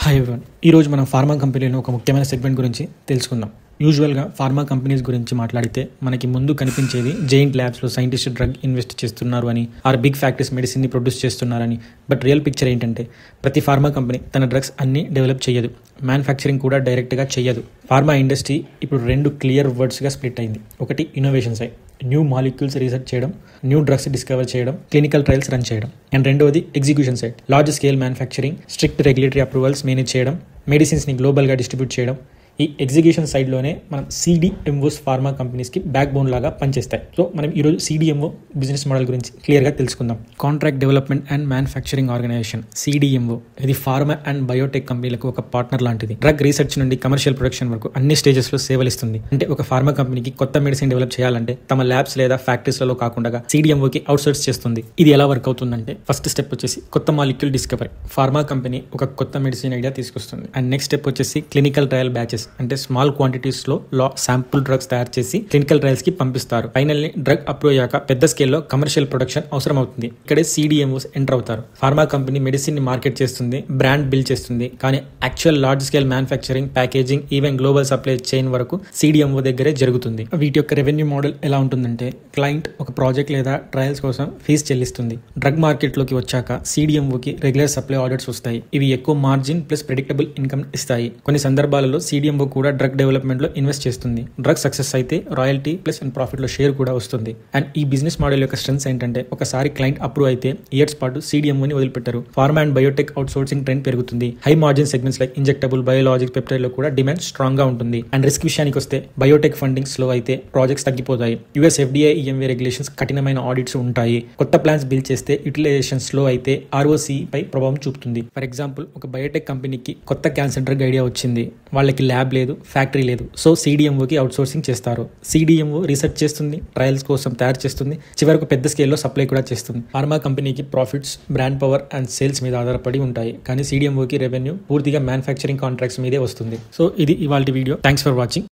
Hi everyone. ఈరోజు మనం pharma కంపెనీలో ఒక ముఖ్యమైన సెగ్మెంట్ గురించి తెలుసుకుందాం. యూజువల్గా ఫార్మా కంపెనీస్ గురించి మాట్లాడితే మనకి ముందు కనిపించేది జెయింట్ ల్యాబ్స్లో సైంటిస్ట్ డ్రగ్ ఇన్వెస్ట్ చేస్తున్నారు అని, ఆర్ బిగ్ ఫ్యాక్టరీస్ మెడిసిన్ని ప్రొడ్యూస్ చేస్తున్నారని. బట్ రియల్ పిక్చర్ ఏంటంటే ప్రతి ఫార్మా కంపెనీ తన డ్రగ్స్ అన్నీ డెవలప్ చేయదు, మ్యానుఫ్యాక్చరింగ్ కూడా డైరెక్ట్గా చేయదు. ఫార్మా ఇండస్ట్రీ ఇప్పుడు రెండు క్లియర్ వర్డ్స్గా స్ప్లిట్ అయింది. ఒకటి innovation side, new molecules research చేయడం, న్యూ డ్రగ్స్ డిస్కవర్ చేయడం, క్లినికల్ ట్రయల్స్ రన్ చేయడం. అండ్ రెండవది execution side, large scale manufacturing, strict regulatory approvals manage చేయడం, మెడిసిన్స్ని గ్లోబల్గా డిస్ట్రిబ్యూట్ చేయడం. ఈ ఎగ్జిక్యూషన్ సైడ్లోనే మనం సిడిఎంఓస్ ఫార్మా కంపెనీస్కి బ్యాక్ బోన్ లాగా పనిచేస్తాయి. సో మనం ఈరోజు సిడిఎంఓ బిజినెస్ మోడల్ గురించి క్లియర్గా తెలుసుకుందాం. Contract development and manufacturing organization CDMO ఇది ఫార్మా అండ్ బయోటెక్ కంపెనీలకు ఒక పార్ట్నర్ లాంటిది. డ్రగ్ రీసెర్చ్ నుండి కమర్షియల్ ప్రొడక్షన్ వరకు అన్ని స్టేజెస్లో సేవలిస్తుంది. అంటే ఒక ఫార్మా కంపెనీకి కొత్త మెడిసిన్ డెవలప్ చేయాలంటే తమ ల్యాబ్స్ లేదా ఫ్యాక్టరీస్లలో కాకుండా సిడిఎంఓకి అవుట్సోర్స్ చేస్తుంది. ఇది ఎలా వర్క్ అవుతుందంటే ఫస్ట్ స్టెప్ వచ్చేసి కొత్త మాలిక్యూల్ డిస్కవరీ. ఫార్మా కంపెనీ ఒక కొత్త మెడిసిన్ ఐడియా తీసుకొస్తుంది. అండ్ నెక్స్ట్ స్టెప్ వచ్చేసి క్లినికల్ ట్రయల్ బ్యాచెస్, అంటే స్మాల్ క్వాంటిటీస్ లో శాంపుల్ డ్రగ్స్ తయారు చేసి క్లినికల్ ట్రయల్స్ కి పంపిస్తారు. ఫైనల్లీ డ్రగ్ అప్రూవ్ అయ్యాక పెద్ద స్కేల్లో కమర్షియల్ ప్రొడక్షన్ అవసరం అవుతుంది. ఇక్కడే సిడిఎంఓస్ ఎంటర్ అవుతారు. ఫార్మా కంపెనీ మెడిసిన్ ని మార్కెట్ చేస్తుంది, బ్రాండ్ బిల్డ్ చేస్తుంది, కానీ actual large scale manufacturing, packaging, even global supply chain వరకు సిడిఎంఓ దగ్గరే జరుగుతుంది. వీటి యొక్క రెవెన్యూ మోడల్ ఎలా ఉంటుందంటే క్లయింట్ ఒక ప్రాజెక్ట్ లేదా ట్రయల్స్ కోసం ఫీజు చెల్లిస్తుంది. డ్రగ్ మార్కెట్ లోకి వచ్చాక సిడిఎంఓకి రెగ్యులర్ సప్లై ఆర్డర్స్ వస్తాయి. ఇవి ఎక్కువ మార్జిన్ ప్లస్ ప్రెడిక్టబుల్ ఇన్కమ్ ఇస్తాయి. కొన్ని సందర్భాలలో సిడిఎంఓ కూడా డ్రగ్ డెవలప్మెంట్ లో ఇన్వెస్ట్ చేస్తుంది. డ్రగ్ సక్సెస్ అయితే రాయల్టీ ప్లస్ ప్రాఫిట్ లో షేర్ కూడా వస్తుంది. అండ్ ఈ బిజినెస్ మోడల్ యొక్క స్ట్రెంగ్స్ ఏంటంటే ఒకసారి క్లయింట్ అప్రూవ్ అయితే ఇయర్స్ పాటు సిడిఎంఓని వదిలిపెట్టారు. Pharma and biotech outsourcing trend పెరుగుతుంది. High margin segments like injectable, biologics, peptide లో కూడా డిమాండ్ స్ట్రాంగ్ గా ఉంటుంది. అండ్ రిస్క్ విషయానికి వస్తే బయోటెక్ ఫండింగ్ స్లో అయితే ప్రాజెక్ట్స్ తగ్గిపోతాయి. యుఎస్ ఎఫ్డిఐ, ఈఎంవీ రెగ్యులేషన్స్ కఠినమైన ఆడిట్స్ ఉంటాయి. కొత్త ప్లాన్స్ బిల్డ్ చేస్తే యూటిలైజేషన్ స్లో అయితే ఆర్ఓసి పై ప్రభావం చూపుతుంది. ఫర్ ఎగ్జాంపుల్ ఒక బయోటెక్ కంపెనీకి కొత్త క్యాన్సర్ డ్రగ్ ఐడియా వచ్చింది, వాళ్ళకి ల్యాబ్ లేదు, ఫ్యాక్టరీ లేదు, సో సిడిఎంఓకి అవుట్ సోర్సింగ్ చేస్తారు. సిడిఎంఓ రీసెర్చ్ చేస్తుంది, ట్రయల్స్ కోసం తయారు చేస్తుంది, చివరకు పెద్ద స్కేల్లో సప్లై కూడా చేస్తుంది. ఫార్మా కంపెనీకి profits, brand power and sales మీద ఆధారపడి ఉంటాయి, కానీ సిడిఎంఓకి రెవెన్యూ పూర్తిగా మ్యానుఫ్యాక్చరింగ్ కాంట్రాక్ట్స్ మీదే వస్తుంది. సో ఇది ఇవాల్టి వీడియో. Thanks for watching.